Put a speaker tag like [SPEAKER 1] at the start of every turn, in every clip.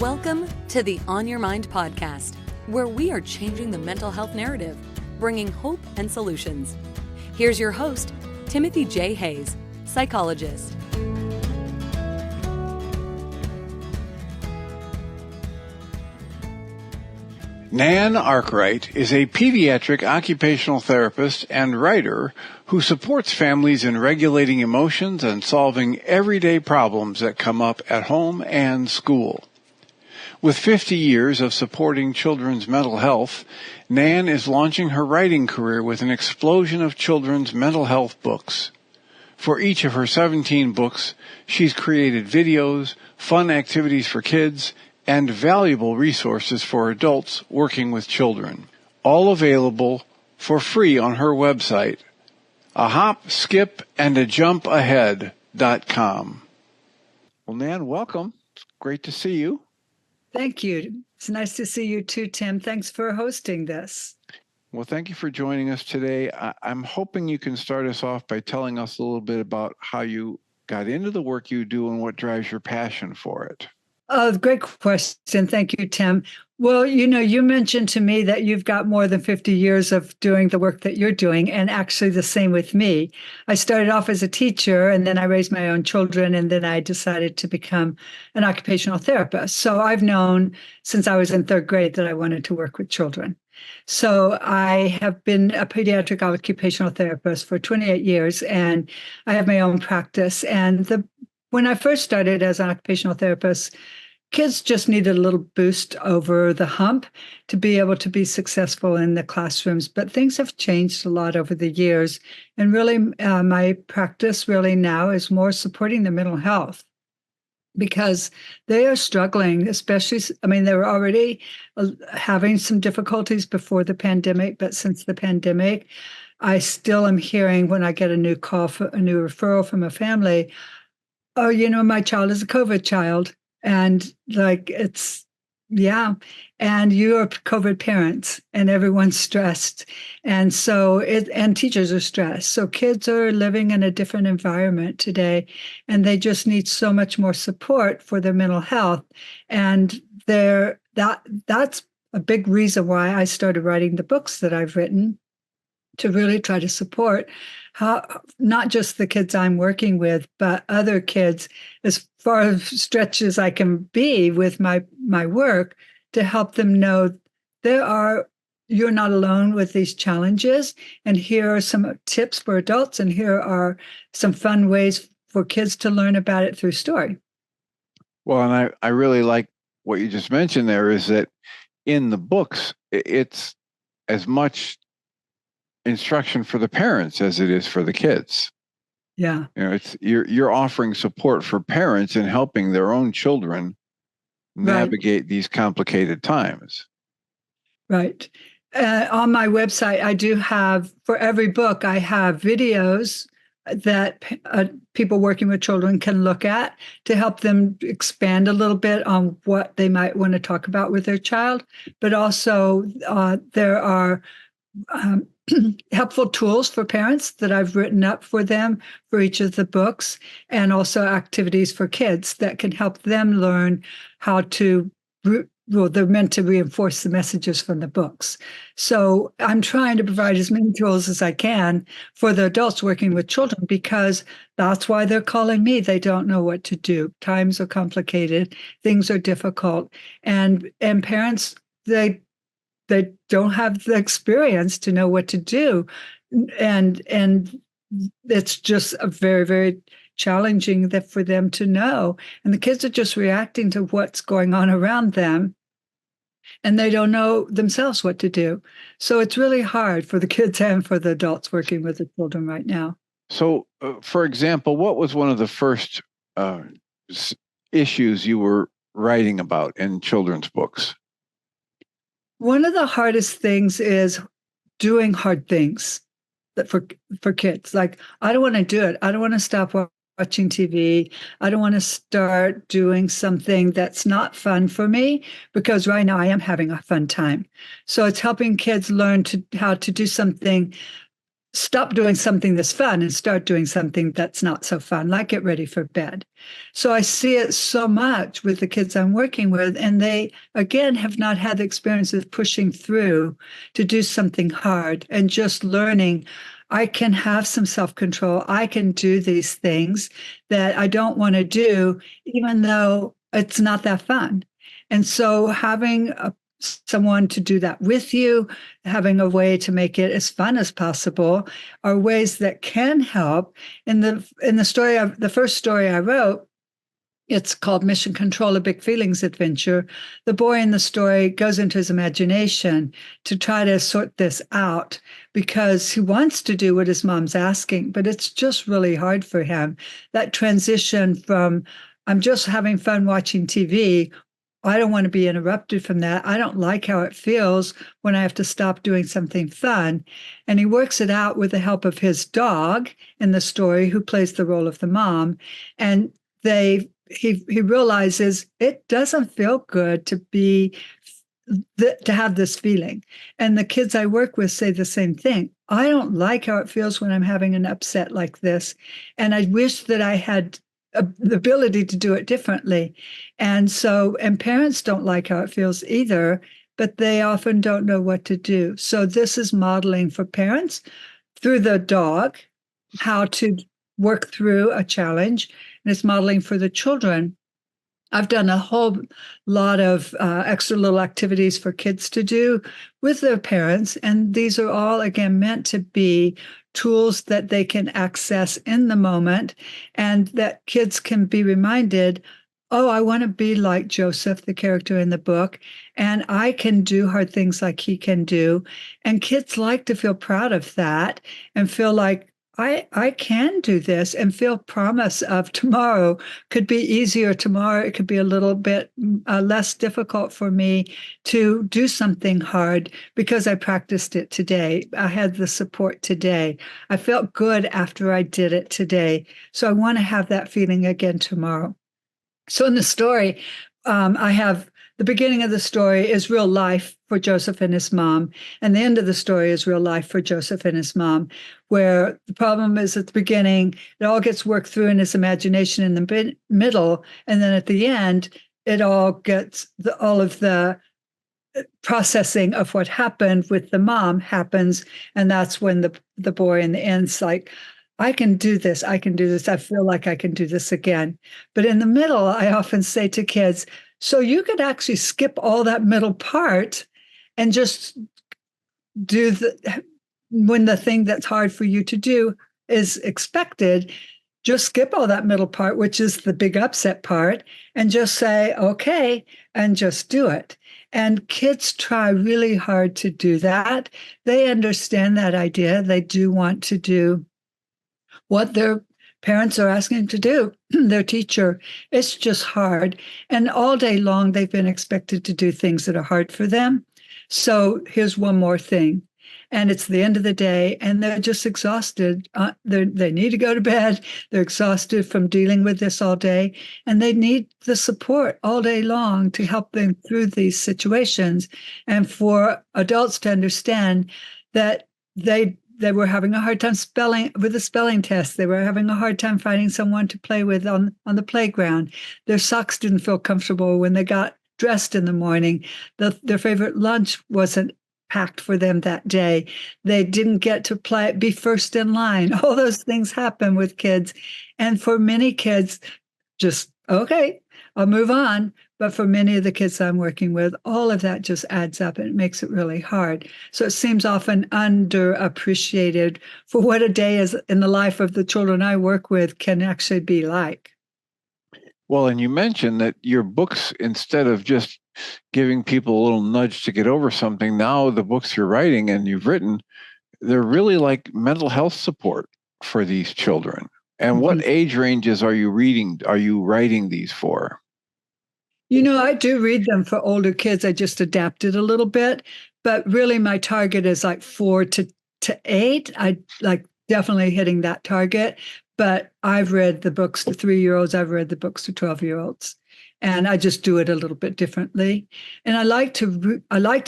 [SPEAKER 1] Welcome to the On Your Mind podcast, where we are changing the mental health narrative, bringing hope and solutions. Here's your host, Timothy J. Hayes, psychologist.
[SPEAKER 2] Nan Arkwright is a pediatric occupational therapist and writer who supports families in regulating emotions and solving everyday problems that come up at home and school. With 50 years of supporting children's mental health, Nan is launching her writing career with an explosion of children's mental health books. For each of her 17 books, she's created videos, fun activities for kids, and valuable resources for adults working with children. All available for free on her website, ahopskipandajumpahead.com. Well, Nan, welcome. It's great to see you.
[SPEAKER 3] Thank you. It's nice to see you too, Tim. Thanks for hosting this.
[SPEAKER 2] Well, thank you for joining us today. I'm hoping you can start us off by telling us a little bit about how you got into the work you do and what drives your passion for it.
[SPEAKER 3] Oh, great question. Thank you, Tim. Well, you mentioned to me that you've got more than 50 years of doing the work that you're doing, and actually the same with me. I started off as a teacher, and then I raised my own children, and then I decided to become an occupational therapist. So I've known since I was in third grade that I wanted to work with children. So I have been a pediatric occupational therapist for 28 years, and I have my own practice. And when I first started as an occupational therapist, kids just needed a little boost over the hump to be able to be successful in the classrooms. But things have changed a lot over the years. And really, my practice really now is more supporting their mental health because they are struggling, especially, they were already having some difficulties before the pandemic, but since the pandemic, I still am hearing when I get a new call for a new referral from a family, oh, my child is a COVID child. And and you're COVID parents and everyone's stressed. And and teachers are stressed. So kids are living in a different environment today, and they just need so much more support for their mental health. And that's a big reason why I started writing the books that I've written, to really try to support not just the kids I'm working with, but other kids as far stretched as I can be with my work, to help them know you're not alone with these challenges. And here are some tips for adults, and here are some fun ways for kids to learn about it through story.
[SPEAKER 2] Well, and I really like what you just mentioned there, is that in the books, it's as much instruction for the parents as it is for the kids.
[SPEAKER 3] Yeah.
[SPEAKER 2] You're offering support for parents in helping their own children navigate these complicated times.
[SPEAKER 3] Right. On my website, I do have, for every book, I have videos that people working with children can look at to help them expand a little bit on what they might want to talk about with their child. But also there are helpful tools for parents that I've written up for them for each of the books, and also activities for kids that can help them learn how to, they're meant to reinforce the messages from the books. So I'm trying to provide as many tools as I can for the adults working with children, because that's why they're calling me. They don't know what to do. Times are complicated. Things are difficult. And parents, they don't have the experience to know what to do. And it's just a very, very challenging for them to know. And the kids are just reacting to what's going on around them, and they don't know themselves what to do. So it's really hard for the kids and for the adults working with the children right now.
[SPEAKER 2] So, for example, what was one of the first issues you were writing about in children's books?
[SPEAKER 3] One of the hardest things is doing hard things for kids. Like, I don't want to do it. I don't want to stop watching TV. I don't want to start doing something that's not fun for me, because right now I am having a fun time. So it's helping kids learn how to do something stop doing something that's fun and start doing something that's not so fun, like get ready for bed. So I see it so much with the kids I'm working with, and they, again, have not had the experience of pushing through to do something hard and just learning I can have some self-control. I can do these things that I don't want to do, even though it's not that fun. And so having someone to do that with you, having a way to make it as fun as possible, are ways that can help. In the story of the first story I wrote, it's called Mission Control, a Big Feelings Adventure. The boy in the story goes into his imagination to try to sort this out because he wants to do what his mom's asking, but it's just really hard for him. That transition from, I'm just having fun watching TV, I don't want to be interrupted from that. I don't like how it feels when I have to stop doing something fun. And he works it out with the help of his dog in the story, who plays the role of the mom. And he realizes it doesn't feel good to to have this feeling. And the kids I work with say the same thing. I don't like how it feels when I'm having an upset like this. And I wish that I had the ability to do it differently. And parents don't like how it feels either, but they often don't know what to do. So this is modeling for parents through the dog, how to work through a challenge, and it's modeling for the children. I've done a whole lot of extra little activities for kids to do with their parents. And these are all, again, meant to be tools that they can access in the moment, and that kids can be reminded, oh, I want to be like Joseph, the character in the book, and I can do hard things like he can do. And kids like to feel proud of that and feel like, I can do this, and feel promise of tomorrow could be easier. Tomorrow it could be a little bit less difficult for me to do something hard because I practiced it today. I had the support today. I felt good after I did it today. So I want to have that feeling again tomorrow. So in the story, I have the beginning of the story is real life for Joseph and his mom. And the end of the story is real life for Joseph and his mom, where the problem is at the beginning, it all gets worked through in his imagination in the middle. And then at the end, it all gets all of the processing of what happened with the mom happens. And that's when the boy in the end's like, I can do this. I can do this. I feel like I can do this again. But in the middle, I often say to kids, so you could actually skip all that middle part and just do when the thing that's hard for you to do is expected, just skip all that middle part, which is the big upset part, and just say, okay, and just do it. And kids try really hard to do that. They understand that idea. They do want to do what their parents are asking them to do, their teacher. It's just hard. And all day long, they've been expected to do things that are hard for them. So here's one more thing. And it's the end of the day, and they're just exhausted. They need to go to bed. They're exhausted from dealing with this all day, and they need the support all day long to help them through these situations. And for adults to understand that they were having a hard time spelling with the spelling test. They were having a hard time finding someone to play with on the playground. Their socks didn't feel comfortable when they got dressed in the morning. Their favorite lunch wasn't packed for them that day. They didn't get to be first in line. All those things happen with kids. And for many kids, just, okay, I'll move on. But for many of the kids I'm working with, all of that just adds up and it makes it really hard. So it seems often underappreciated for what a day is in the life of the children I work with can actually be like.
[SPEAKER 2] Well, and you mentioned that your books, instead of just giving people a little nudge to get over something, now the books you're writing and you've written, they're really like mental health support for these children. And what age ranges are you writing these for?
[SPEAKER 3] I do read them for older kids. I just adapted a little bit, but really my target is like 4 to 8. I like definitely hitting that target, but I've read the books to 3-year-olds. I've read the books to 12-year-olds. And I just do it a little bit differently. And I like to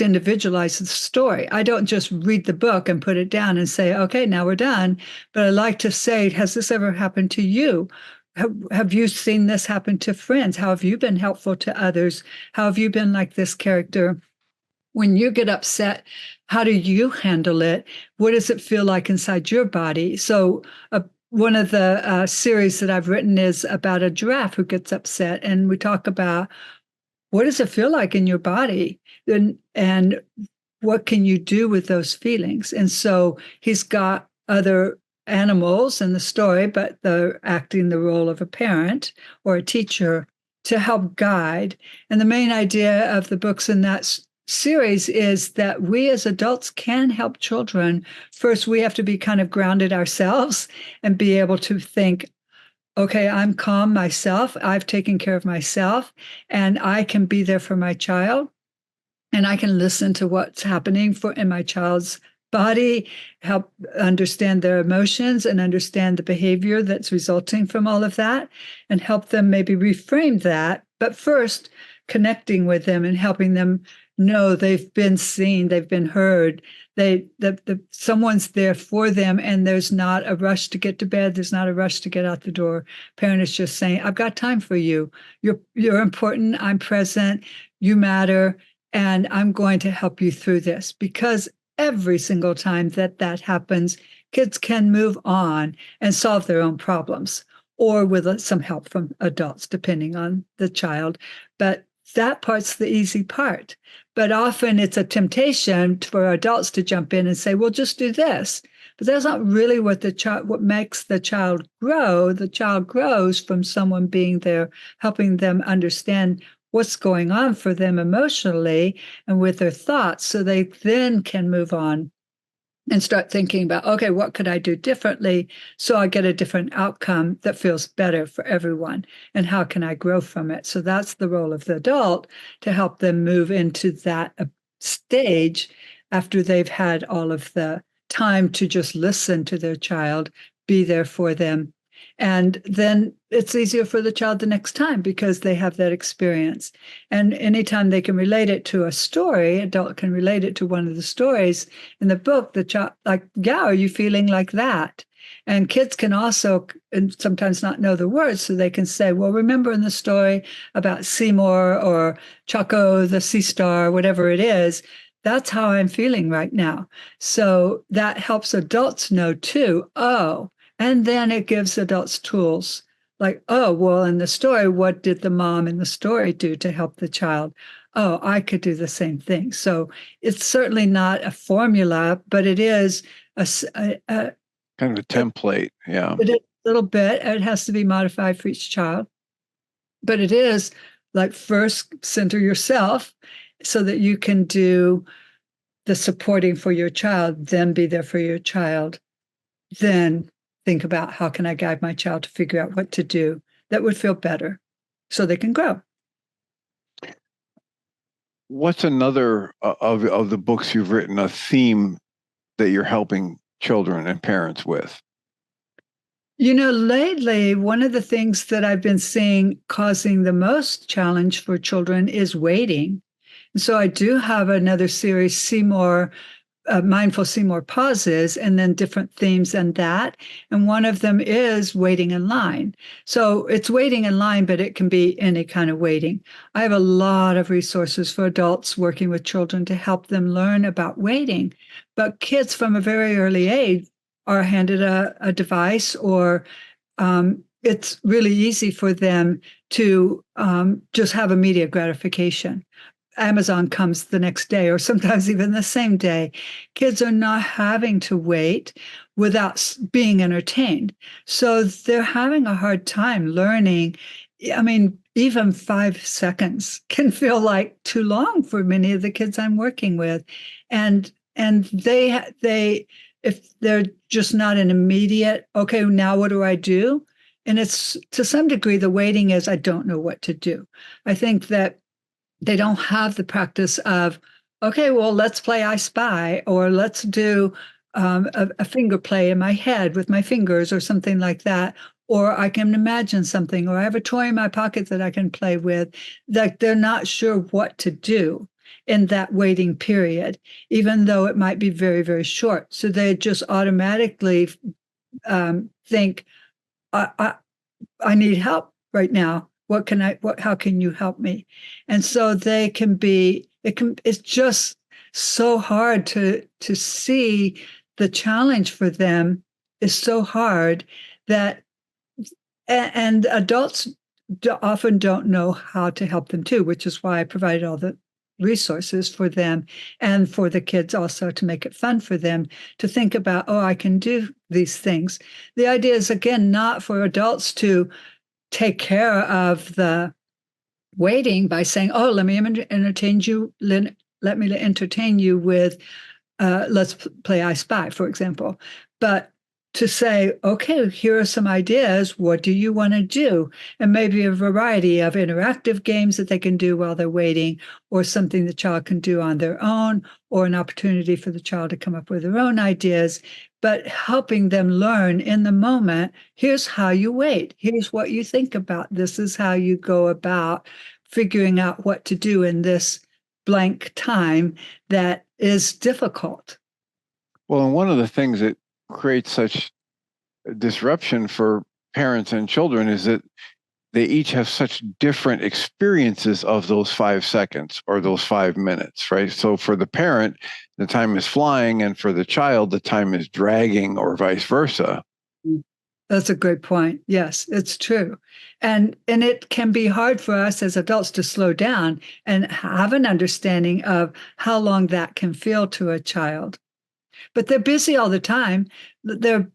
[SPEAKER 3] individualize the story. I don't just read the book and put it down and say, okay, now we're done. But I like to say, has this ever happened to you? Have you seen this happen to friends? How have you been helpful to others? How have you been like this character? When you get upset, how do you handle it? What does it feel like inside your body? So one of the series that I've written is about a giraffe who gets upset. And we talk about what does it feel like in your body? And what can you do with those feelings? And so he's got other animals in the story, but they're acting the role of a parent or a teacher to help guide. And the main idea of the books in that series is that we as adults can help children. First, we have to be kind of grounded ourselves and be able to think, okay, I'm calm myself. I've taken care of myself, and I can be there for my child. And I can listen to what's happening in my child's body, help understand their emotions and understand the behavior that's resulting from all of that, and help them maybe reframe that. But first, connecting with them and helping them know they've been seen, they've been heard, someone's there for them, and there's not a rush to get to bed, there's not a rush to get out the door. Parent is just saying, I've got time for you. You're important, I'm present, you matter, and I'm going to help you through this. Because every single time that happens, kids can move on and solve their own problems, or with some help from adults, depending on the child. But that part's the easy part. But often it's a temptation for adults to jump in and say, well, just do this. But that's not really what makes the child grow. The child grows from someone being there, helping them understand what's going on for them emotionally and with their thoughts, so they then can move on and start thinking about, okay, what could I do differently so I get a different outcome that feels better for everyone? And how can I grow from it? So that's the role of the adult, to help them move into that stage after they've had all of the time to just listen to their child, be there for them. And then it's easier for the child the next time because they have that experience. And anytime they can relate it to a story, adult can relate it to one of the stories in the book, the child, like, yeah, are you feeling like that? And kids can also sometimes not know the words, so they can say, well, remember in the story about Seymour or Choco, the sea star, whatever it is, that's how I'm feeling right now. So that helps adults know too, oh, and then it gives adults tools like, oh, well, in the story, what did the mom in the story do to help the child? Oh, I could do the same thing. So it's certainly not a formula, but it is a
[SPEAKER 2] kind of a template. Yeah.
[SPEAKER 3] It is a little bit. It has to be modified for each child. But it is like, first center yourself so that you can do the supporting for your child, then be there for your child, then think about how can I guide my child to figure out what to do that would feel better so they can grow.
[SPEAKER 2] What's another of the books you've written, a theme that you're helping children and parents with?
[SPEAKER 3] You know, lately, one of the things that I've been seeing causing the most challenge for children is waiting. And so I do have another series, Seymour, Mindful Seymour Pauses, and then different themes in that. And one of them is waiting in line. So it's waiting in line, but it can be any kind of waiting. I have a lot of resources for adults working with children to help them learn about waiting. But kids from a very early age are handed a device, or it's really easy for them to just have immediate gratification. Amazon comes the next day, or sometimes even the same day. Kids are not having to wait without being entertained. So they're having a hard time learning. I mean, even 5 seconds can feel like too long for many of the kids I'm working with. And they if they're just not an immediate, okay, now what do I do? And it's, to some degree, the waiting is, I don't know what to do. I think that they don't have the practice of, okay, well, let's play I Spy, or let's do a finger play in my head with my fingers or something like that, or I can imagine something, or I have a toy in my pocket that I can play with. Like they're not sure what to do in that waiting period, even though it might be very, very short. So they just automatically think, I need help right now. How can you help me? And so it's just so hard to see the challenge for them is so hard that, and adults often don't know how to help them too, which is why I provided all the resources for them and for the kids also to make it fun for them to think about, oh, I can do these things. The idea is, again, not for adults to take care of the waiting by saying, oh, let me entertain you. Let me entertain you with, let's play I Spy, for example. But to say, okay, here are some ideas. What do you want to do? And maybe a variety of interactive games that they can do while they're waiting, or something the child can do on their own, or an opportunity for the child to come up with their own ideas, but helping them learn in the moment. Here's how you wait. Here's what you think about. This is how you go about figuring out what to do in this blank time that is difficult.
[SPEAKER 2] Well, and one of the things that creates such disruption for parents and children is that they each have such different experiences of those 5 seconds or those 5 minutes, right? So for the parent, the time is flying, and for the child, the time is dragging, or vice versa.
[SPEAKER 3] That's a great point. Yes, it's true. And it can be hard for us as adults to slow down and have an understanding of how long that can feel to a child. But they're busy all the time. They're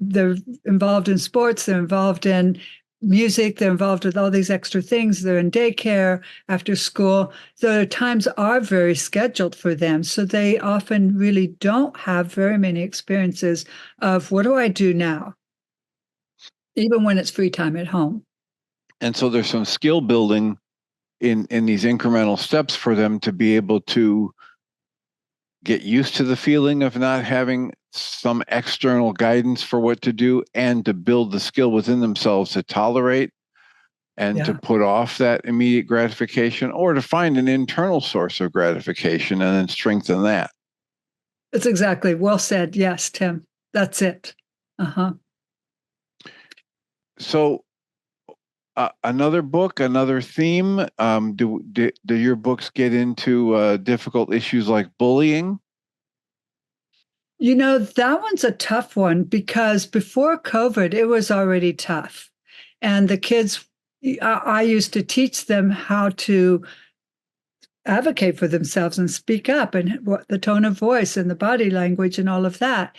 [SPEAKER 3] involved in sports. They're involved in music. They're involved with all these extra things. They're in daycare after school. The times are very scheduled for them. So they often really don't have very many experiences of, what do I do now? Even when it's free time at home.
[SPEAKER 2] And so there's some skill building in these incremental steps for them to be able to get used to the feeling of not having some external guidance for what to do, and to build the skill within themselves to tolerate and to put off that immediate gratification, or to find an internal source of gratification and then strengthen that.
[SPEAKER 3] That's exactly well said. Yes, Tim, that's it. Uh-huh.
[SPEAKER 2] So another book, another theme. Do your books get into difficult issues like bullying?
[SPEAKER 3] You know, that one's a tough one, because before COVID, it was already tough. And the kids, I used to teach them how to advocate for themselves and speak up, and what the tone of voice and the body language and all of that.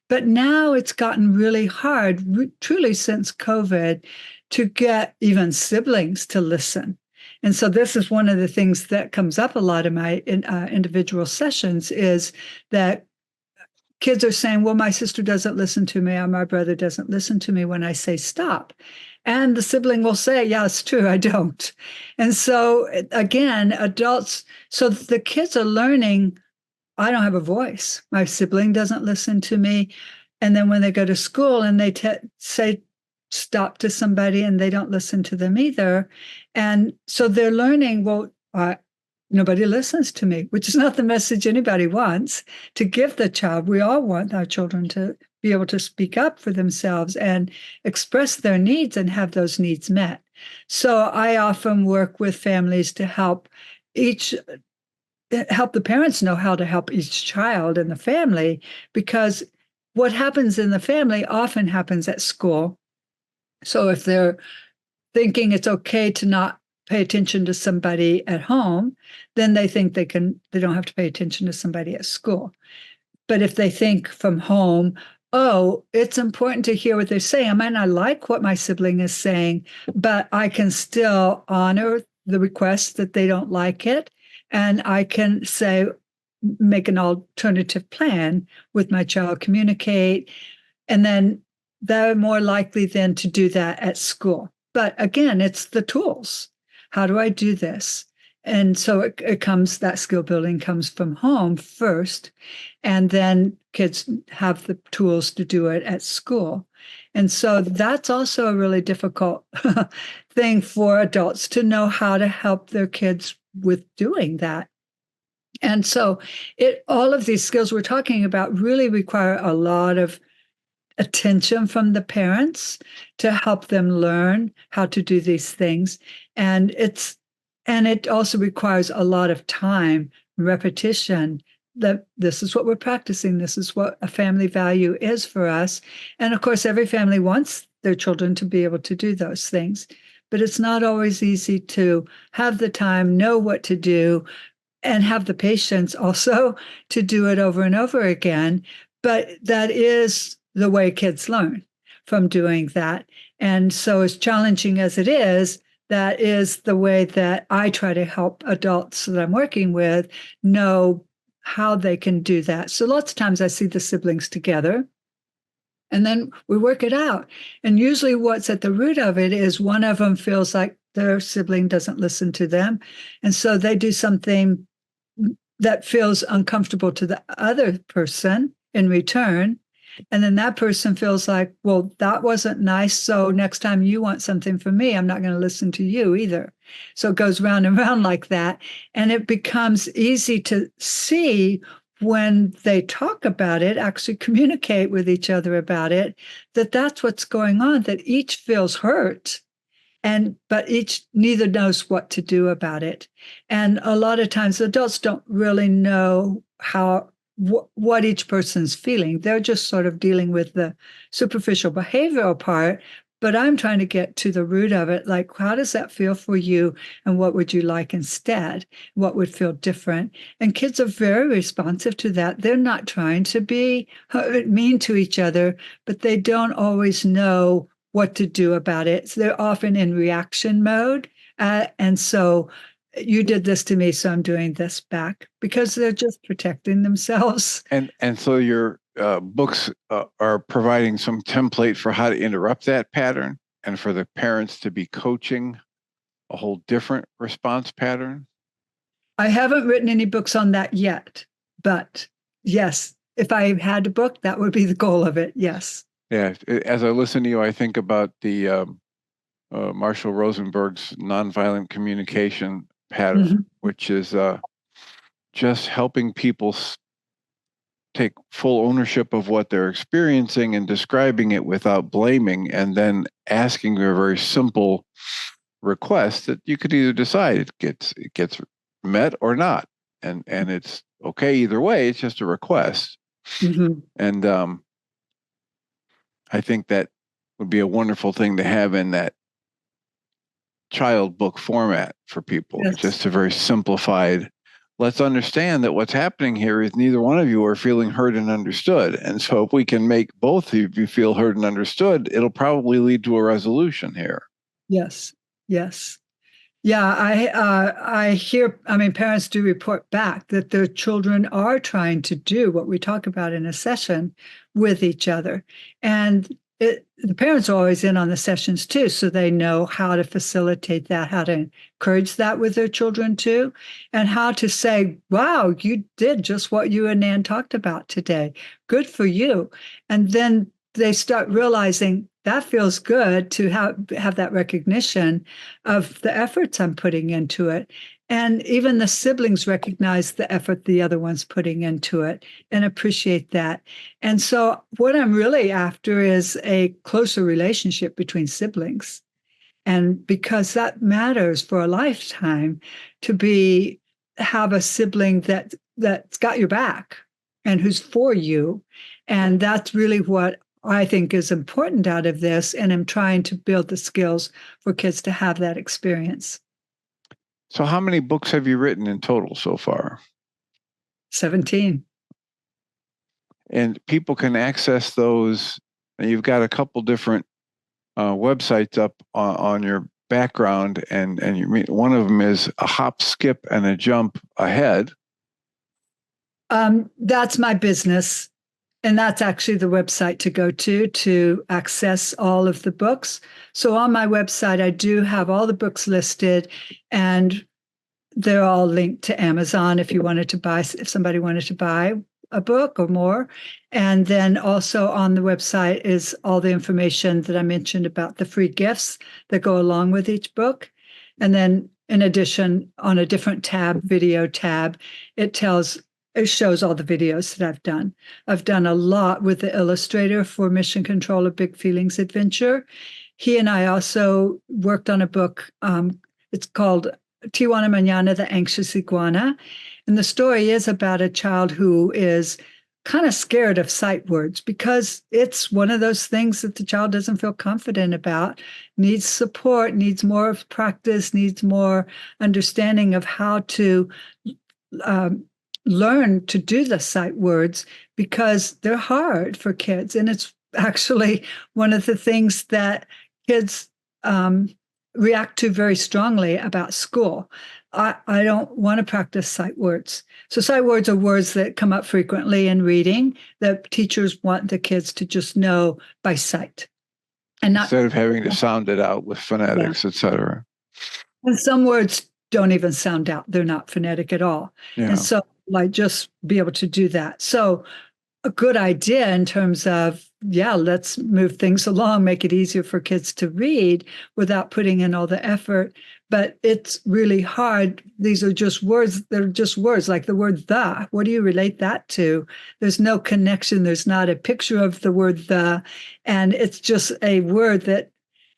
[SPEAKER 3] But now it's gotten really hard, truly since COVID, to get even siblings to listen. And so this is one of the things that comes up a lot in my individual sessions, is that kids are saying, well, my sister doesn't listen to me, or my brother doesn't listen to me when I say stop. And the sibling will say, yeah, it's true, I don't. And so again, adults, so the kids are learning, I don't have a voice. My sibling doesn't listen to me. And then when they go to school and they say stop to somebody and they don't listen to them either. And so they're learning, well, nobody listens to me, which is not the message anybody wants to give the child. We all want our children to be able to speak up for themselves and express their needs and have those needs met. So I often work with families to help the parents know how to help each child in the family, because what happens in the family often happens at school. So if they're thinking it's okay to not pay attention to somebody at home, then they think they don't have to pay attention to somebody at school. But if they think from home, oh, it's important to hear what they're saying. I might not like what my sibling is saying, but I can still honor the request that they don't like it. And I can make an alternative plan with my child, communicate, and then they're more likely then to do that at school. But again, it's the tools. How do I do this? And so that skill building comes from home first, and then kids have the tools to do it at school. And so that's also a really difficult thing for adults to know how to help their kids with doing that. And so all of these skills we're talking about really require a lot of attention from the parents to help them learn how to do these things. And it also requires a lot of time, repetition, that this is what we're practicing. This is what a family value is for us. And of course, every family wants their children to be able to do those things, but it's not always easy to have the time, know what to do, and have the patience also to do it over and over again. But that is the way kids learn, from doing that. And so as challenging as it is, that is the way that I try to help adults that I'm working with know how they can do that. So lots of times I see the siblings together and then we work it out. And usually what's at the root of it is one of them feels like their sibling doesn't listen to them. And so they do something that feels uncomfortable to the other person in return. And then that person feels like, well, that wasn't nice. So next time you want something from me, I'm not going to listen to you either. So it goes round and round like that. And it becomes easy to see when they talk about it, actually communicate with each other about it, that that's what's going on, that each feels hurt. But neither knows what to do about it. And a lot of times adults don't really know what each person's feeling. They're just sort of dealing with the superficial behavioral part, but I'm trying to get to the root of it. Like, how does that feel for you? And what would you like instead? What would feel different? And kids are very responsive to that. They're not trying to be mean to each other, but they don't always know what to do about it. So they're often in reaction mode. And so you did this to me, so I'm doing this back, because they're just protecting themselves.
[SPEAKER 2] And so your books are providing some template for how to interrupt that pattern and for the parents to be coaching a whole different response pattern?
[SPEAKER 3] I haven't written any books on that yet, but yes, if I had a book, that would be the goal of it. Yes.
[SPEAKER 2] Yeah. As I listen to you, I think about the Marshall Rosenberg's nonviolent communication pattern, which is just helping people take full ownership of what they're experiencing and describing it without blaming, and then asking a very simple request that you could either decide it gets met or not, and it's okay either way. It's just a request. And I think that would be a wonderful thing to have in that child book format for people. Yes. Just a very simplified, let's understand that what's happening here is neither one of you are feeling heard and understood. And so if we can make both of you feel heard and understood, it'll probably lead to a resolution here.
[SPEAKER 3] Yes. Yes. Yeah, I hear, parents do report back that their children are trying to do what we talk about in a session with each other. And the parents are always in on the sessions too, so they know how to facilitate that, how to encourage that with their children too, and how to say, wow, you did just what you and Nan talked about today. Good for you. And then they start realizing that feels good to have that recognition of the efforts I'm putting into it. And even the siblings recognize the effort the other one's putting into it and appreciate that. And so what I'm really after is a closer relationship between siblings. And because that matters for a lifetime, to have a sibling that's got your back and who's for you. And that's really what I think is important out of this. And I'm trying to build the skills for kids to have that experience.
[SPEAKER 2] So how many books have you written in total so far?
[SPEAKER 3] 17.
[SPEAKER 2] And people can access those. And you've got a couple different websites up on your background. And one of them is a hop, skip, and a jump ahead.
[SPEAKER 3] That's my business. And that's actually the website to go to access all of the books. So on my website, I do have all the books listed, and they're all linked to Amazon if somebody wanted to buy a book or more. And then also on the website is all the information that I mentioned about the free gifts that go along with each book. And then in addition, on a different tab, video tab, it shows all the videos that I've done. I've done a lot with the illustrator for Mission Control: A Big Feelings Adventure. He and I also worked on a book. It's called Tijuana Mañana, the Anxious Iguana. And the story is about a child who is kind of scared of sight words because it's one of those things that the child doesn't feel confident about, needs support, needs more practice, needs more understanding of how to learn to do the sight words because they're hard for kids. And it's actually one of the things that kids react to very strongly about school. I don't want to practice sight words. So sight words are words that come up frequently in reading that teachers want the kids to just know by sight. And not,
[SPEAKER 2] instead of having to sound it out with phonetics, et cetera.
[SPEAKER 3] And some words don't even sound out. They're not phonetic at all.
[SPEAKER 2] Yeah.
[SPEAKER 3] And so like just be able to do that. So a good idea in terms of, let's move things along, make it easier for kids to read without putting in all the effort. But it's really hard. These are just words. They're just words, like the word the. What do you relate that to? There's no connection. There's not a picture of the word the. And it's just a word that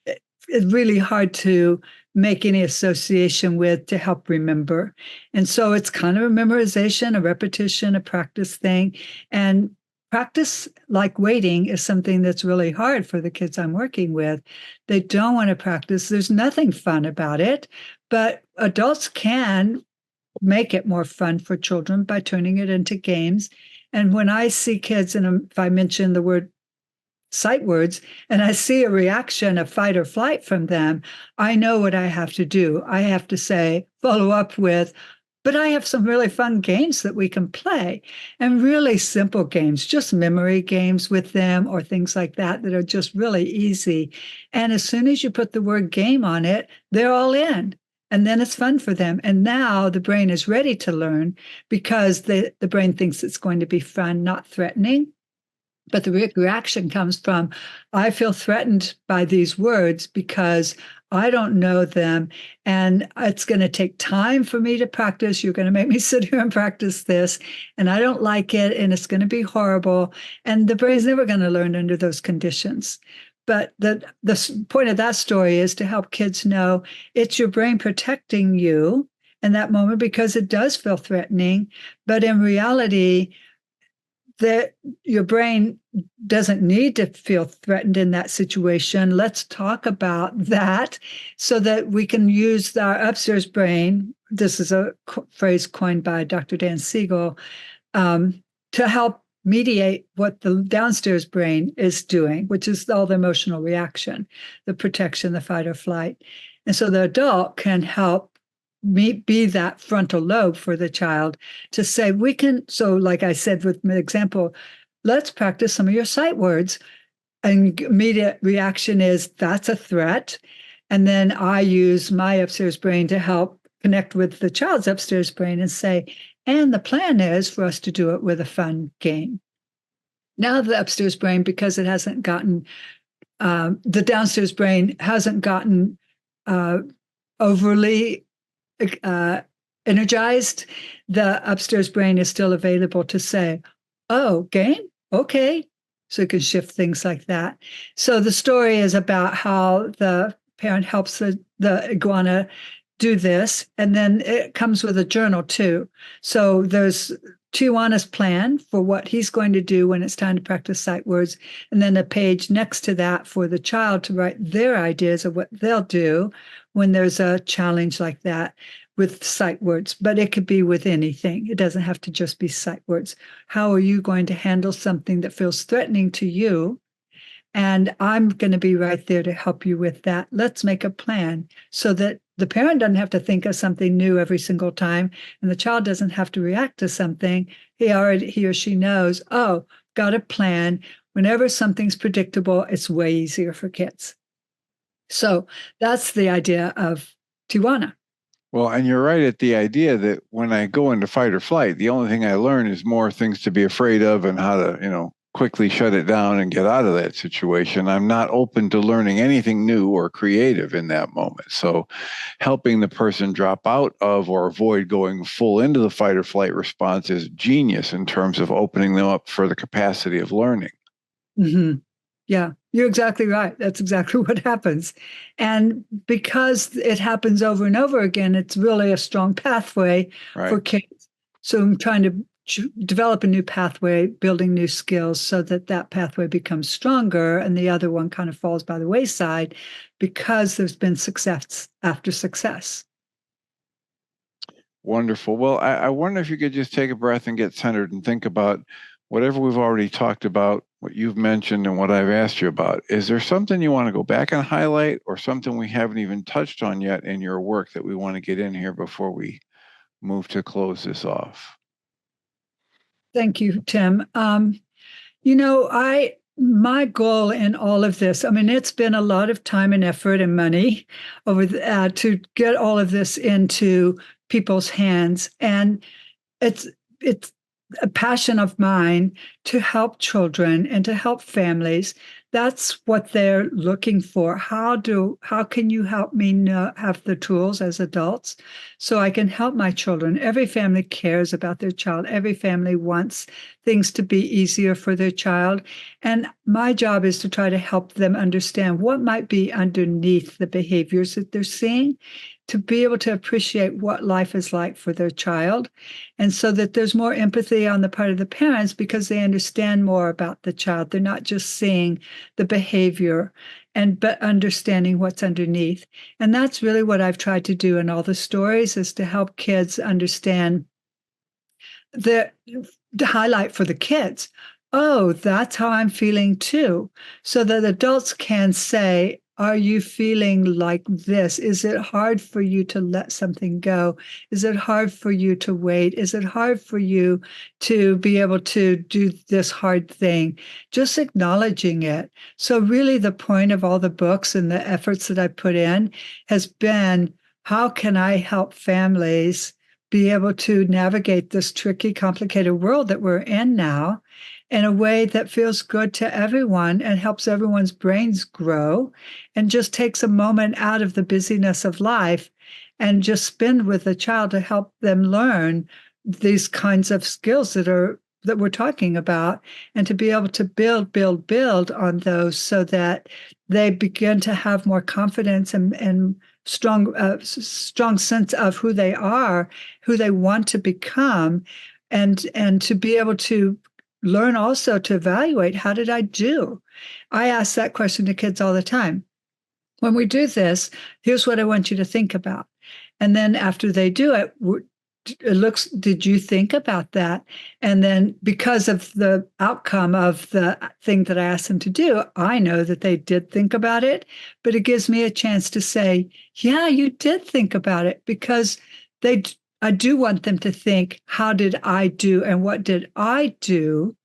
[SPEAKER 3] it's really hard to make any association with to help remember. And so it's kind of a memorization, a repetition, a practice thing. And practice, like waiting, is something that's really hard for the kids I'm working with. They don't want to practice. There's nothing fun about it, but adults can make it more fun for children by turning it into games. And when I see kids, and if I mention the word sight words, and I see a reaction of fight or flight from them, I know what I have to do. I have to say, follow up with, but I have some really fun games that we can play, and really simple games, just memory games with them or things like that are just really easy. And as soon as you put the word game on it, they're all in. And then it's fun for them. And now the brain is ready to learn because the brain thinks it's going to be fun, not threatening. But the reaction comes from, I feel threatened by these words because I don't know them, and it's going to take time for me to practice. You're going to make me sit here and practice this, and I don't like it, and it's going to be horrible. And the brain's never going to learn under those conditions. But the point of that story is to help kids know it's your brain protecting you in that moment because it does feel threatening. But in reality, that your brain doesn't need to feel threatened in that situation. Let's talk about that so that we can use our upstairs brain. This is a phrase coined by Dr. Dan Siegel to help mediate what the downstairs brain is doing, which is all the emotional reaction, the protection, the fight or flight. And so the adult can help be that frontal lobe for the child to say, we can, so like I said with my example, let's practice some of your sight words. And immediate reaction is, that's a threat. And then I use my upstairs brain to help connect with the child's upstairs brain and say, and the plan is for us to do it with a fun game. Now the upstairs brain, because it hasn't gotten, the downstairs brain hasn't gotten overly energized, the upstairs brain is still available to say, oh, game? Okay. So it can shift things like that. So the story is about how the parent helps the iguana do this. And then it comes with a journal too. So there's Tijuana's plan for what he's going to do when it's time to practice sight words. And then a page next to that for the child to write their ideas of what they'll do when there's a challenge like that with sight words. But it could be with anything. It doesn't have to just be sight words. How are you going to handle something that feels threatening to you? And I'm going to be right there to help you with that. Let's make a plan so that the parent doesn't have to think of something new every single time, and the child doesn't have to react to something. He or she knows, oh, got a plan. Whenever something's predictable, it's way easier for kids. So that's the idea of Tijuana.
[SPEAKER 2] Well, and you're right at the idea that when I go into fight or flight, the only thing I learn is more things to be afraid of and how to, quickly shut it down and get out of that situation. I'm not open to learning anything new or creative in that moment. So helping the person drop out of or avoid going full into the fight or flight response is genius in terms of opening them up for the capacity of learning.
[SPEAKER 3] Mm-hmm. Yeah, you're exactly right. That's exactly what happens. And because it happens over and over again, it's really a strong pathway for kids. So I'm trying to develop a new pathway, building new skills so that that pathway becomes stronger and the other one kind of falls by the wayside because there's been success after success.
[SPEAKER 2] Wonderful. Well, I wonder if you could just take a breath and get centered and think about whatever we've already talked about, what you've mentioned and what I've asked you about. Is there something you want to go back and highlight or something we haven't even touched on yet in your work that we want to get in here before we move to close this off?
[SPEAKER 3] Thank you, Tim. My goal in all of this, I mean, it's been a lot of time and effort and money to get all of this into people's hands. And it's a passion of mine to help children and to help families. That's what they're looking for. How can you help me have the tools as adults so I can help my children? Every family cares about their child. Every family wants things to be easier for their child. And my job is to try to help them understand what might be underneath the behaviors that they're seeing, to be able to appreciate what life is like for their child. And so that there's more empathy on the part of the parents because they understand more about the child. They're not just seeing the behavior but understanding what's underneath. And that's really what I've tried to do in all the stories, is to help kids understand to highlight for the kids, oh, that's how I'm feeling too. So that adults can say, are you feeling like this? Is it hard for you to let something go? Is it hard for you to wait? Is it hard for you to be able to do this hard thing? Just acknowledging it. So really the point of all the books and the efforts that I put in has been, how can I help families be able to navigate this tricky, complicated world that we're in now in a way that feels good to everyone and helps everyone's brains grow and just takes a moment out of the busyness of life and just spend with the child to help them learn these kinds of skills that we're talking about, and to be able to build on those so that they begin to have more confidence and strong sense of who they are, who they want to become, and to be able to learn also to evaluate, how did I do? I ask that question to kids all the time. When we do this, here's what I want you to think about. And then after they do it, did you think about that? And then because of the outcome of the thing that I asked them to do, I know that they did think about it, but it gives me a chance to say, yeah, you did think about it, because I do want them to think, how did I do and what did I do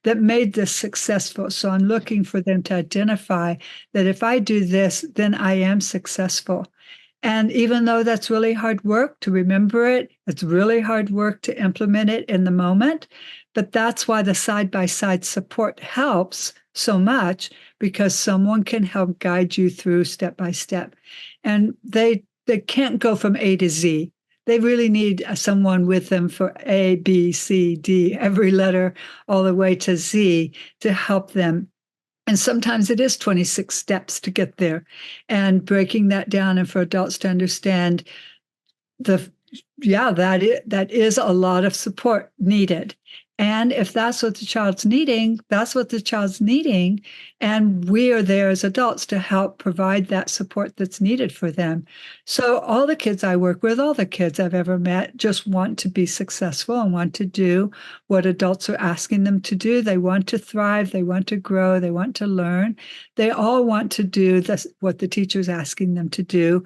[SPEAKER 3] that made this successful? So I'm looking for them to identify that if I do this, then I am successful. And even though that's really hard work to remember it, it's really hard work to implement it in the moment. But that's why the side-by-side support helps so much, because someone can help guide you through step by step. And they can't go from A to Z. They really need someone with them for A, B, C, D, every letter all the way to Z to help them. And sometimes it is 26 steps to get there, and breaking that down, and for adults to understand that is a lot of support needed. And if that's what the child's needing, that's what the child's needing. And we are there as adults to help provide that support that's needed for them. So all the kids I work with, all the kids I've ever met, just want to be successful and want to do what adults are asking them to do. They want to thrive. They want to grow. They want to learn. They all want to do what the teacher's asking them to do.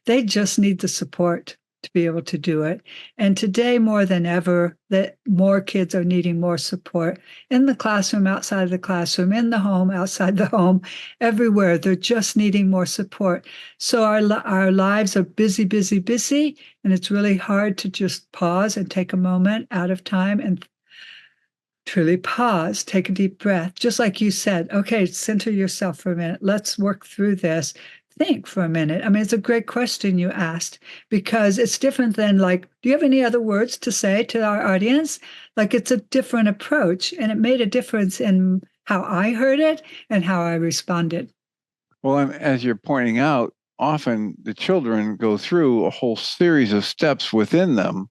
[SPEAKER 3] They just need the support. to be able to do it. And today, more than ever, that more kids are needing more support in the classroom, outside of the classroom, in the home, outside the home, everywhere. They're just needing more support. So our lives are busy, busy, busy, and it's really hard to just pause and take a moment out of time and truly pause, take a deep breath. Just like you said, okay, center yourself for a minute. Let's work through this. Think for a minute. I mean, it's a great question you asked, because it's different than like, do you have any other words to say to our audience? Like, it's a different approach, and it made a difference in how I heard it and how I responded.
[SPEAKER 2] Well, as you're pointing out, often the children go through a whole series of steps within them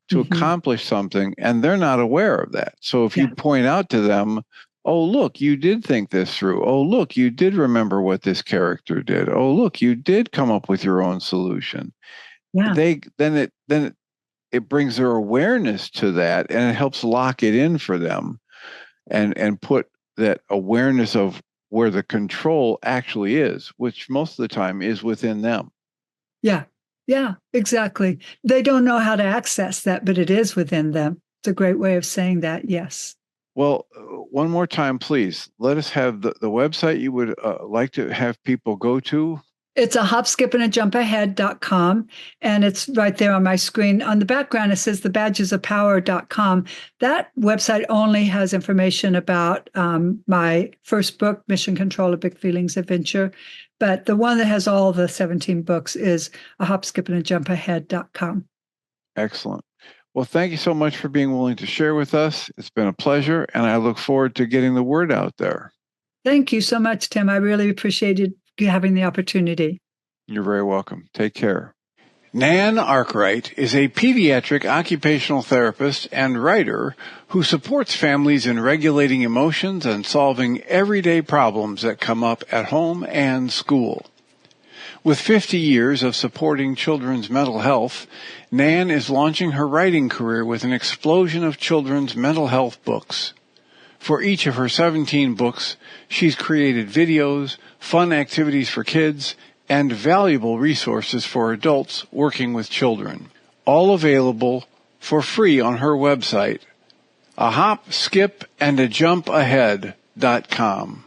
[SPEAKER 2] to accomplish something, and they're not aware of that. So if you point out to them, oh, look, you did think this through. Oh, look, you did remember what this character did. Oh, look, you did come up with your own solution.
[SPEAKER 3] Yeah.
[SPEAKER 2] Then it brings their awareness to that, and it helps lock it in for them and put that awareness of where the control actually is, which most of the time is within them.
[SPEAKER 3] Yeah. Yeah, exactly. They don't know how to access that, but it is within them. It's a great way of saying that. Yes.
[SPEAKER 2] Well, one more time, please. Let us have the website you would like to have people go to.
[SPEAKER 3] It's a hopskipandajumpahead.com, and it's right there on my screen. On the background, it says thebadgesofpower.com. That website only has information about my first book, Mission Control: A Big Feelings Adventure. But the one that has all the 17 books is a hopskipandajumpahead.com.
[SPEAKER 2] Excellent. Well, thank you so much for being willing to share with us. It's been a pleasure, and I look forward to getting the word out there.
[SPEAKER 3] Thank you so much, Tim. I really appreciated having the opportunity.
[SPEAKER 2] You're very welcome. Take care. Nan Arkwright is a pediatric occupational therapist and writer who supports families in regulating emotions and solving everyday problems that come up at home and school. With 50 years of supporting children's mental health, Nan is launching her writing career with an explosion of children's mental health books. For each of her 17 books, she's created videos, fun activities for kids, and valuable resources for adults working with children. All available for free on her website, ahopskipandajumpahead.com.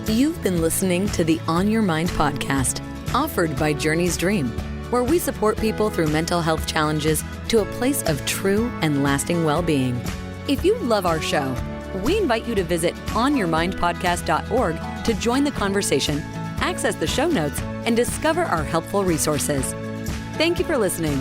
[SPEAKER 1] You've been listening to the On Your Mind podcast, offered by Journey's Dream, where we support people through mental health challenges to a place of true and lasting well-being. If you love our show, we invite you to visit onyourmindpodcast.org to join the conversation, access the show notes, and discover our helpful resources. Thank you for listening.